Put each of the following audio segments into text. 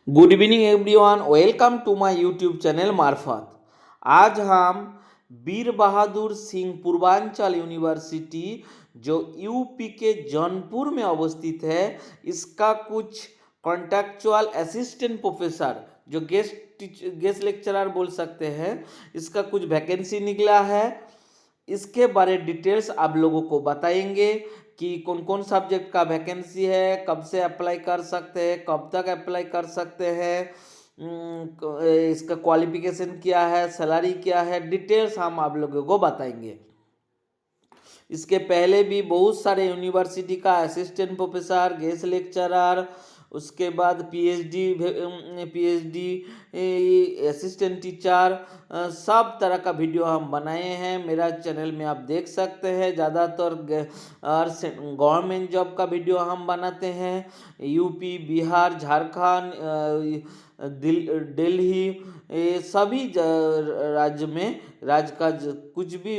Good evening everyone, welcome to my YouTube channel Marfat. आज हम Veer Bahadur Singh Purvanchal university जो यूपी के जौनपुर में अवस्थित है, इसका कुछ कॉन्टेक्चुअल असिस्टेंट प्रोफेसर जो गेस्ट लेक्चरर बोल सकते हैं, इसका कुछ वैकेंसी निकला है। इसके बारे डिटेल्स आप लोगों को बताएंगे कि कौन कौन सब्जेक्ट का वैकेंसी है, कब से अप्लाई कर सकते हैं, कब तक अप्लाई कर सकते हैं, इसका क्वालिफिकेशन क्या है, सैलरी क्या है, डिटेल्स हम आप लोगों को बताएंगे। इसके पहले भी बहुत सारे यूनिवर्सिटी का असिस्टेंट प्रोफेसर, गेस्ट लेक्चरर, उसके बाद पीएचडी असिस्टेंट टीचर, सब तरह का वीडियो हम बनाए हैं। मेरा चैनल में आप देख सकते हैं। ज़्यादातर गवर्नमेंट जॉब का वीडियो हम बनाते हैं। यूपी, बिहार, झारखंड, दिल्ली, ये सभी राज्य में कुछ भी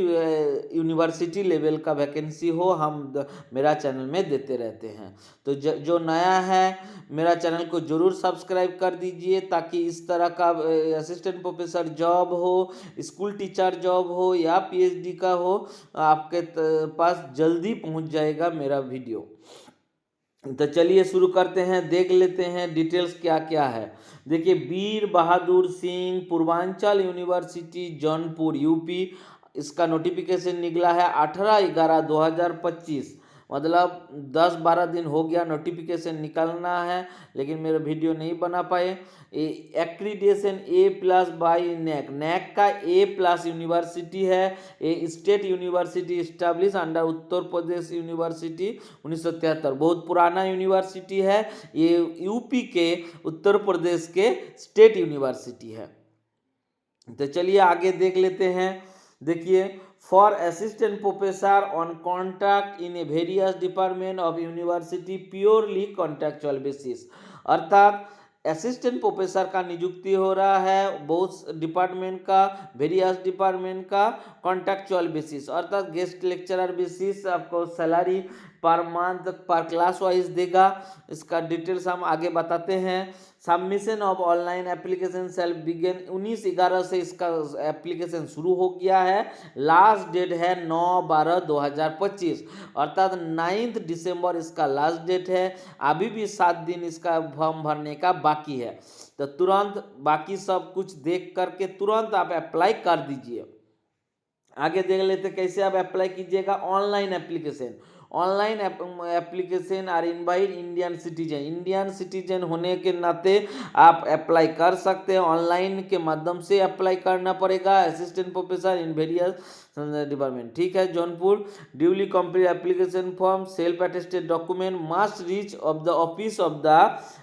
यूनिवर्सिटी लेवल का वैकेंसी हो, हम मेरा चैनल में देते रहते हैं। तो जो नया है, मेरा चैनल को ज़रूर सब्सक्राइब कर दीजिए, ताकि इस तरह का असिस्टेंट प्रोफेसर जॉब हो, स्कूल टीचर जॉब हो या पीएचडी का हो, आपके पास जल्दी पहुंच जाएगा मेरा वीडियो। तो चलिए शुरू करते हैं, देख लेते हैं डिटेल्स क्या क्या है। देखिए, वीर बहादुर सिंह पूर्वांचल यूनिवर्सिटी जौनपुर यूपी, इसका नोटिफिकेशन निकला है 18/11/2025। मतलब 10-12 दिन हो गया नोटिफिकेशन निकलना है, लेकिन मेरा वीडियो नहीं बना पाए। एक्रीडेशन A+ बाई नैक का A+ यूनिवर्सिटी है। ये state university establish under Uttar Pradesh university 1973, बहुत पुराना यूनिवर्सिटी है। ये यूपी के उत्तर प्रदेश के स्टेट यूनिवर्सिटी है। तो चलिए आगे देख लेते हैं। देखिए, for assistant professor on contract in a various department of university purely contractual basis, अर्थात असिस्टेंट प्रोफेसर का नियुक्ति हो रहा है बहुत डिपार्टमेंट का, वेरियस डिपार्टमेंट का कॉन्ट्रैक्चुअल बेसिस, अर्थात गेस्ट लेक्चरर बेसिस आपको सैलरी पर मंथ पर क्लास वाइज देगा। इसका डिटेल्स हम आगे बताते हैं। Submission of online application self begin 19/11 से इसका एप्लीकेशन शुरू हो गया है। लास्ट डेट है 9/12/2025, अर्थात 9 दिसंबर इसका लास्ट डेट है। अभी भी 7 दिन इसका फॉर्म भरने का बाकी है, तो तुरंत बाकी सब कुछ देख करके तुरंत आप अप्लाई कर दीजिए। आगे देख लेते कैसे आप अप्लाई कीजिएगा। Online application, online application are invite Indian citizen होने के नाते आप अप्लाई कर सकते हैं। ऑनलाइन के माध्यम से अप्लाई करना पड़ेगा। Assistant professor in various department, ठीक है, Jaunpur. Duly complete application form, self attested document must reach of the office of the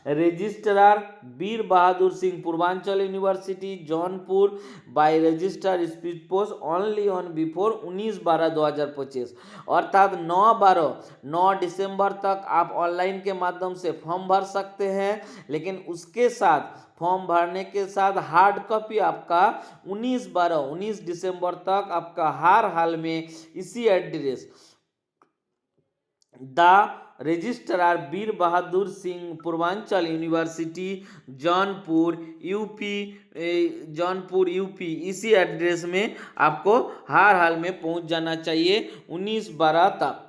registrar Veer Bahadur Singh Purvanchal university Jaunpur by register speed post only on before 19/12/2025, अर्थात 9 दिसंबर तक आप ऑनलाइन के माध्यम से फॉर्म भर सकते हैं। लेकिन उसके साथ फॉर्म भरने के साथ हार्ड कॉपी आपका 19 दिसंबर तक आपका हर हाल में इसी address the registrar Veer Bahadur Singh Purvanchal university Jaunpur UP इसी एड्रेस में आपको हर हाल में पहुंच जाना चाहिए 19/12 तक।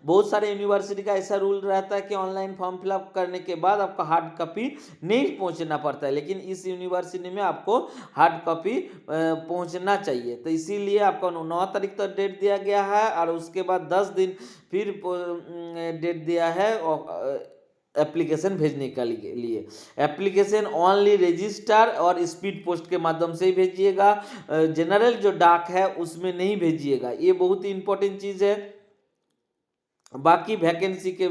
बहुत सारे यूनिवर्सिटी का ऐसा रूल रहता है कि ऑनलाइन फॉर्म फिलअप करने के बाद आपको हार्ड कॉपी नहीं पहुंचना पड़ता है, लेकिन इस यूनिवर्सिटी में आपको हार्ड कॉपी पहुंचना चाहिए। तो इसीलिए आपको 9 तारीख तक डेट दिया गया है, और उसके बाद 10 दिन फिर डेट दिया है एप्लीकेशन भेजने के लिए। एप्लीकेशन ओनली रजिस्टर और स्पीड पोस्ट के माध्यम से ही भेजिएगा। जनरल जो डाक है उसमें नहीं भेजिएगा, ये बहुत ही इंपॉर्टेंट चीज़ है। बाकी वैकेंसी के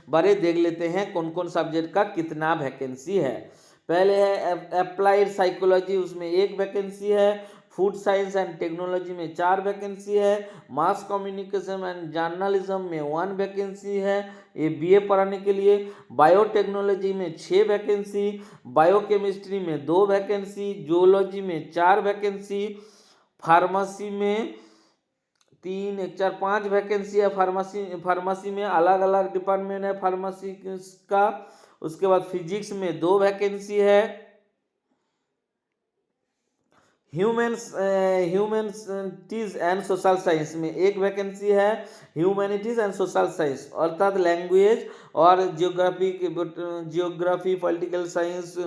बारे देख लेते हैं, कौन कौन सब्जेक्ट का कितना वैकेंसी है। पहले है अप्लाइड साइकोलॉजी, उसमें 1 वैकेंसी है। फूड साइंस एंड टेक्नोलॉजी में 4 वैकेंसी है। मास कम्युनिकेशन एंड जर्नलिज्म में 1 वैकेंसी है, ये बीए पढ़ाने के लिए। बायोटेक्नोलॉजी में 6 वैकेंसी, बायोकेमिस्ट्री में 2 वैकेंसी, जूलॉजी में 4 वैकेंसी, फार्मेसी में 3 1 4 5 वैकेंसी है। फार्मेसी में अलग अलग डिपार्टमेंट है फार्मेसी का। उसके बाद फिजिक्स में 2 वैकेंसी है। ह्यूमैनिटीज एंड सोशल साइंस में 1 वैकेंसी है। ह्यूमैनिटीज एंड सोशल साइंस अर्थात लैंग्वेज और जियोग्राफी पॉलिटिकल साइंस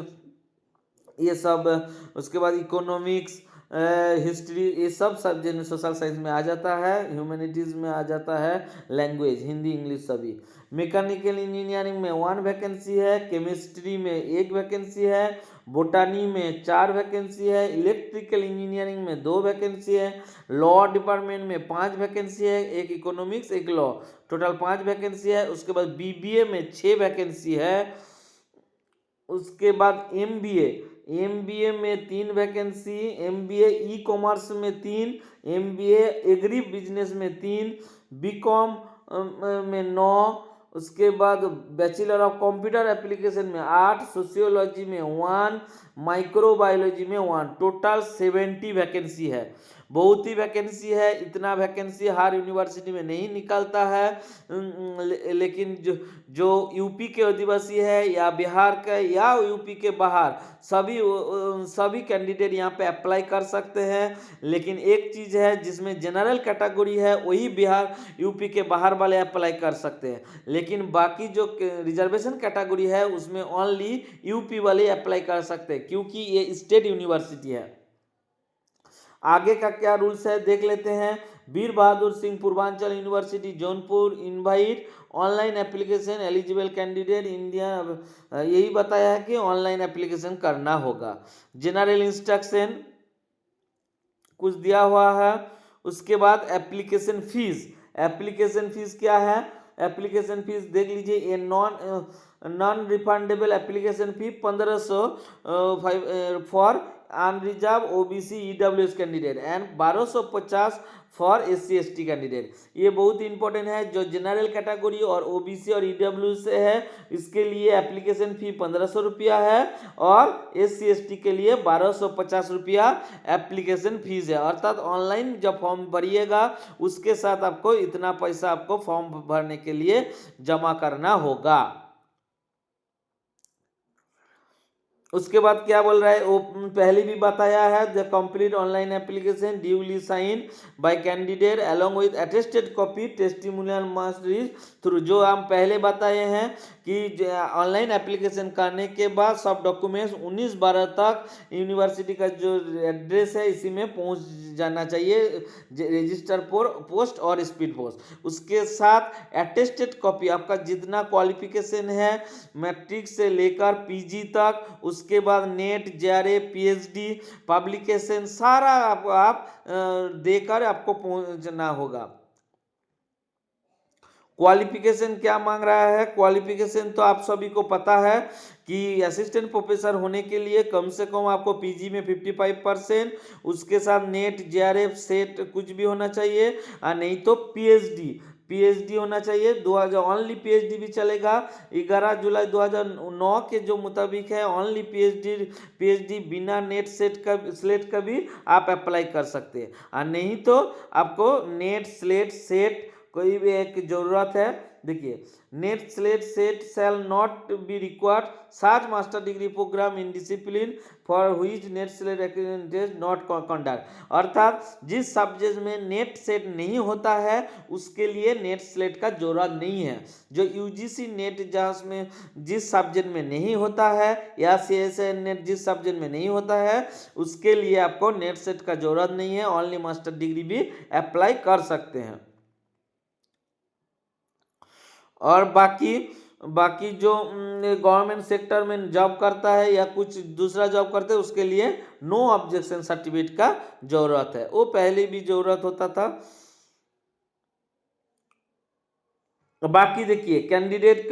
ये सब। उसके बाद इकोनॉमिक्स हिस्ट्री ये सब सब्जेक्ट सोशल साइंस में आ जाता है। ह्यूमैनिटीज़ में आ जाता है लैंग्वेज, हिंदी इंग्लिश सभी। मैकेनिकल इंजीनियरिंग में 1 वैकेंसी है। केमिस्ट्री में 1 वैकेंसी है। बोटानी में 4 वैकेंसी है। इलेक्ट्रिकल इंजीनियरिंग में 2 वैकेंसी है। लॉ डिपार्टमेंट में 5 वैकेंसी है, 1 इकोनॉमिक्स 1 लॉ, टोटल 5 वैकेंसी है। उसके बाद बीबीए में 6 वैकेंसी है। उसके बाद एमबीए में 3 वैकेंसी, एमबीए ई कॉमर्स में 3, एमबीए एग्री बिजनेस में 3, बीकॉम में 9, उसके बाद बैचलर ऑफ कंप्यूटर एप्लीकेशन में 8, सोशियोलॉजी में 1, माइक्रोबायोलॉजी में 1, टोटल 70 वैकेंसी है। बहुत ही वैकेंसी है। इतना वैकेंसी हर यूनिवर्सिटी में नहीं निकलता है। लेकिन जो यूपी के आदिवासी है या बिहार के या यूपी के बाहर सभी कैंडिडेट यहाँ पे अप्लाई कर सकते हैं। लेकिन एक चीज़ है जिसमें जनरल कैटेगरी है वही बिहार यूपी के बाहर वाले अप्लाई कर सकते हैं। लेकिन बाकी जो रिजर्वेशन कैटेगरी है उसमें ओनली यूपी वाले अप्लाई कर सकते हैं, क्योंकि ये स्टेट यूनिवर्सिटी है। आगे का क्या रूल्स है देख लेते हैं। Veer Bahadur Singh Purvanchal university Jaunpur invite online application eligible candidate India, यही बताया है कि ऑनलाइन एप्लीकेशन करना होगा। जनरल इंस्ट्रक्शन कुछ दिया हुआ है। उसके बाद एप्लीकेशन फीस क्या है। एप्लीकेशन फीस देख लीजिए। ये non refundable application fee 1500 for unreserved OBC EWS candidate and 1250 for SC ST candidate. ये बहुत इंपॉर्टेंट है। जो जनरल कैटेगरी और ओबीसी और ईडब्ल्यू से है इसके लिए एप्लीकेशन फी 1500 रुपया है और एससी एसटी के लिए 1250 रुपया एप्लीकेशन फीस है। अर्थात ऑनलाइन जब फॉर्म भरिएगा उसके साथ आपको इतना पैसा आपको फॉर्म भरने के लिए जमा करना होगा। उसके बाद क्या बोल रहा है वो पहले भी बताया है। The complete online application duly sign by candidate along with attested copy testimonial must reach through. जो हम पहले बताए हैं कि ऑनलाइन एप्लीकेशन करने के बाद सब डॉक्यूमेंट्स 19/12 तक यूनिवर्सिटी का जो एड्रेस है इसी में पहुंच जाना चाहिए, रजिस्टर पोस्ट और स्पीड पोस्ट। उसके साथ अटेस्टेड कॉपी आपका जितना क्वालिफिकेशन है मैट्रिक से लेकर पीजी तक, उसके बाद नेट जेआरए पीएचडी पब्लिकेशन सारा आप देकर आपको पहुंचना होगा। क्वालिफिकेशन क्या मांग रहा है। क्वालिफिकेशन तो आप सभी को पता है कि असिस्टेंट प्रोफेसर होने के लिए कम से कम आपको पीजी में 55%, उसके साथ नेट जेआरएफ सेट कुछ भी होना चाहिए, और नहीं तो पीएचडी होना चाहिए। 2000 ओनली पीएचडी भी चलेगा। 11 जुलाई 2009 के जो मुताबिक है ओनली पीएचडी बिना नेट स्लेट का भी आप अप्लाई कर सकते हैं, और नहीं तो आपको नेट स्लेट सेट कोई भी एक जरूरत है। देखिए NET SLET SET shall not be required such master degree program in discipline for whose NET SLET activities not conduct. अर्थात जिस सब्जेक्ट में नेट सेट नहीं होता है उसके लिए नेट स्लेट का जरूरत नहीं है। जो यूजीसी नेट जिसमें जिस सब्जेक्ट में नहीं होता है या सीएसए नेट जिस सब्जेक्ट में नहीं होता है उसके लिए आपको नेट सेट का जरूरत नहीं है, ओनली मास्टर डिग्री भी अप्लाई कर सकते हैं। और बाकी जो गवर्नमेंट सेक्टर में जॉब करता है या कुछ दूसरा जॉब करते हैं उसके लिए नो ऑब्जेक्शन सर्टिफिकेट का जरूरत है, वो पहले भी जरूरत होता था। बाकी देखिए कैंडिडेट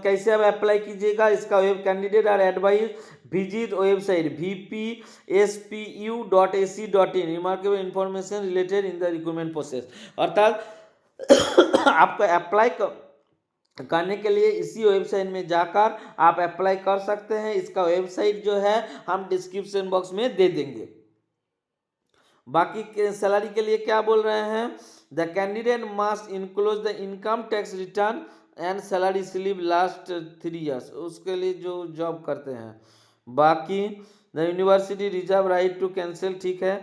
कैसे अब अप्लाई कीजिएगा। इसका web candidate are advise visit website vpspu.ac.in remarkable information related in the recruitment process. अर्थात आपको अप्लाई करने के लिए इसी वेबसाइट में जाकर आप अप्लाई कर सकते हैं। इसका वेबसाइट जो है हम डिस्क्रिप्शन बॉक्स में दे देंगे। बाकी के सैलरी के लिए क्या बोल रहे हैं। The candidate must include the income tax return and salary slip last 3 years, उसके लिए जो जॉब करते हैं। बाकी the university reserve right to cancel, ठीक है।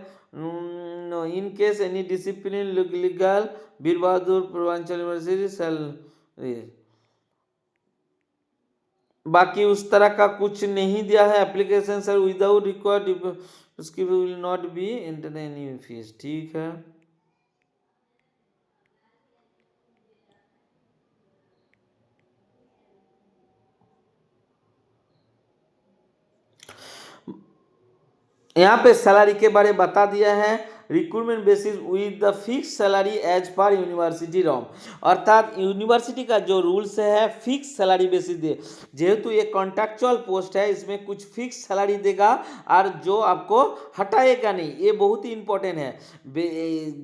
In case any discipline legal, Veer Bahadur Purvanchal university cell. बाकी उस तरह का कुछ नहीं दिया है। एप्लीकेशन सर विदाउट रिक्वायर्ड उसकी will not be internet fees, ठीक है। यहाँ पे सैलरी के बारे में बता दिया है। Recruitment basis with the fix salary as per university रॉम, अर्थात यूनिवर्सिटी का जो रूल्स है फिक्स सैलरी बेसिस दे। जेहेतु ये कॉन्ट्रैक्चुअल पोस्ट है, इसमें कुछ फिक्स सैलरी देगा और जो आपको हटाएगा नहीं, ये बहुत ही इंपॉर्टेंट है।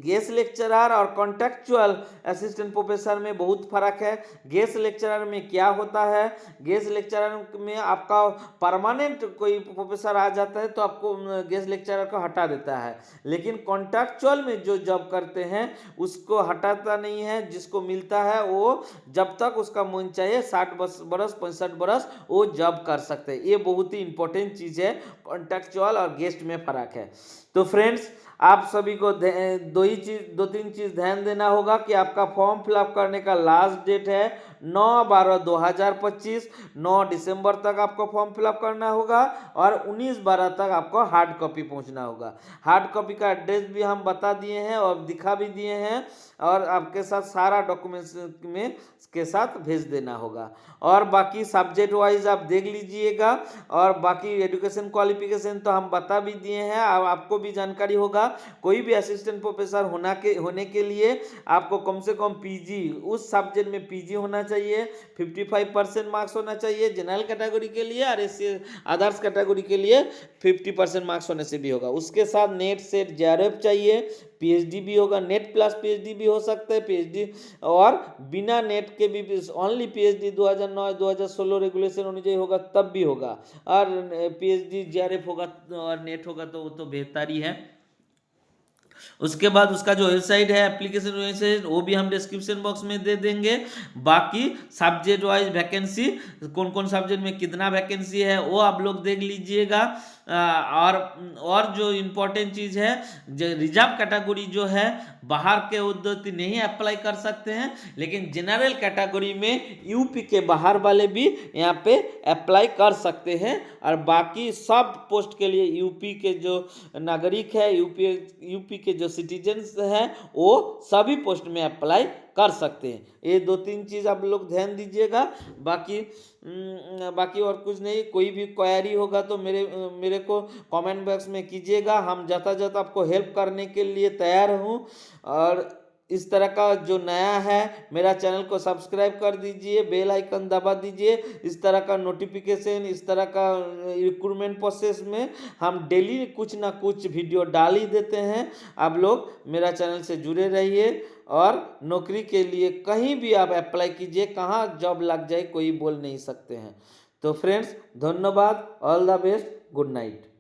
गेस्ट लेक्चरर और कॉन्ट्रैक्चुअल असिस्टेंट प्रोफेसर में बहुत फर्क है। गेस्ट लेक्चरर में क्या होता है, गेस्ट लेक्चरर में आपका परमानेंट कोई प्रोफेसर आ जाता है तो आपको गेस्ट लेक्चरर को हटा देता है, लेकिन कॉन्ट्रैक्चुअल में जो जॉब करते हैं उसको हटाता नहीं है। जिसको मिलता है वो जब तक उसका मन चाहिए 60 बरस 65 बरस वो जॉब कर सकते हैं। ये बहुत ही इंपॉर्टेंट चीज़ है, कॉन्ट्रैक्चुअल और गेस्ट में फर्क है। तो फ्रेंड्स, आप सभी को दो तीन चीज़ ध्यान देना होगा कि आपका फॉर्म फिलअप करने का लास्ट डेट है 9/12/2025। 9 दिसंबर तक आपको फॉर्म फिलअप करना होगा और 19/12 तक आपको हार्ड कॉपी पहुंचना होगा। हार्ड कॉपी का एड्रेस भी हम बता दिए हैं और दिखा भी दिए हैं, और आपके साथ सारा डॉक्यूमेंट्स में के साथ भेज देना होगा। और बाकी सब्जेक्ट वाइज आप देख लीजिएगा, और बाकी एजुकेशन क्वालिफिकेशन तो हम बता भी दिए हैं, अब आपको भी जानकारी होगा। कोई भी असिस्टेंट प्रोफेसर होने के लिए आपको कम से कम पीजी, उस सब्जेक्ट में पीजी होना चाहिए, 55% मार्क्स होना चाहिए जनरल कैटेगरी के लिए, और एससी अदर्स कैटेगरी के लिए 50% मार्क्स होने से भी होगा। उसके साथ नेट सेट जेआरएफ चाहिए, पीएचडी भी होगा, नेट प्लस पीएचडी भी हो सकता है, पीएचडी और बिना नेट के भी ओनली पीएचडी 2009-2016 रेगुलेशन अनुযায়ী होगा तब भी होगा, और पीएचडी जेआरएफ होगा और नेट होगा तो वो तो बेहतर ही है। उसके बाद उसका जो वेबसाइट है, एप्लीकेशन वेबसाइट, वो भी हम डिस्क्रिप्शन बॉक्स में दे देंगे। बाकी सब्जेक्ट वाइज वैकेंसी, कौन कौन सब्जेक्ट में कितना वैकेंसी है वो आप लोग देख लीजिएगा। और जो इम्पोर्टेंट चीज़ है, जो रिजर्व कैटेगरी जो है बाहर के उद्योगी नहीं अप्लाई कर सकते हैं, लेकिन जनरल कैटेगरी में यूपी के बाहर वाले भी यहाँ पे अप्लाई कर सकते हैं। और बाकी सब पोस्ट के लिए यूपी के जो नागरिक है, यूपी के जो सिटीजन्स हैं, वो सभी पोस्ट में अप्लाई कर सकते हैं। ये 2-3 चीज़ आप लोग ध्यान दीजिएगा। बाकी और कुछ नहीं। कोई भी क्वेरी होगा तो मेरे को कमेंट बॉक्स में कीजिएगा, हम जाता आपको हेल्प करने के लिए तैयार हूँ। और इस तरह का जो नया है, मेरा चैनल को सब्सक्राइब कर दीजिए, बेल आइकन दबा दीजिए। इस तरह का नोटिफिकेशन, इस तरह का रिक्रूटमेंट प्रोसेस में हम डेली कुछ ना कुछ वीडियो डाल ही देते हैं। आप लोग मेरा चैनल से जुड़े रहिए, और नौकरी के लिए कहीं भी आप अप्लाई कीजिए, कहाँ जॉब लग जाए कोई बोल नहीं सकते हैं। तो फ्रेंड्स, धन्यवाद, all the best, good night.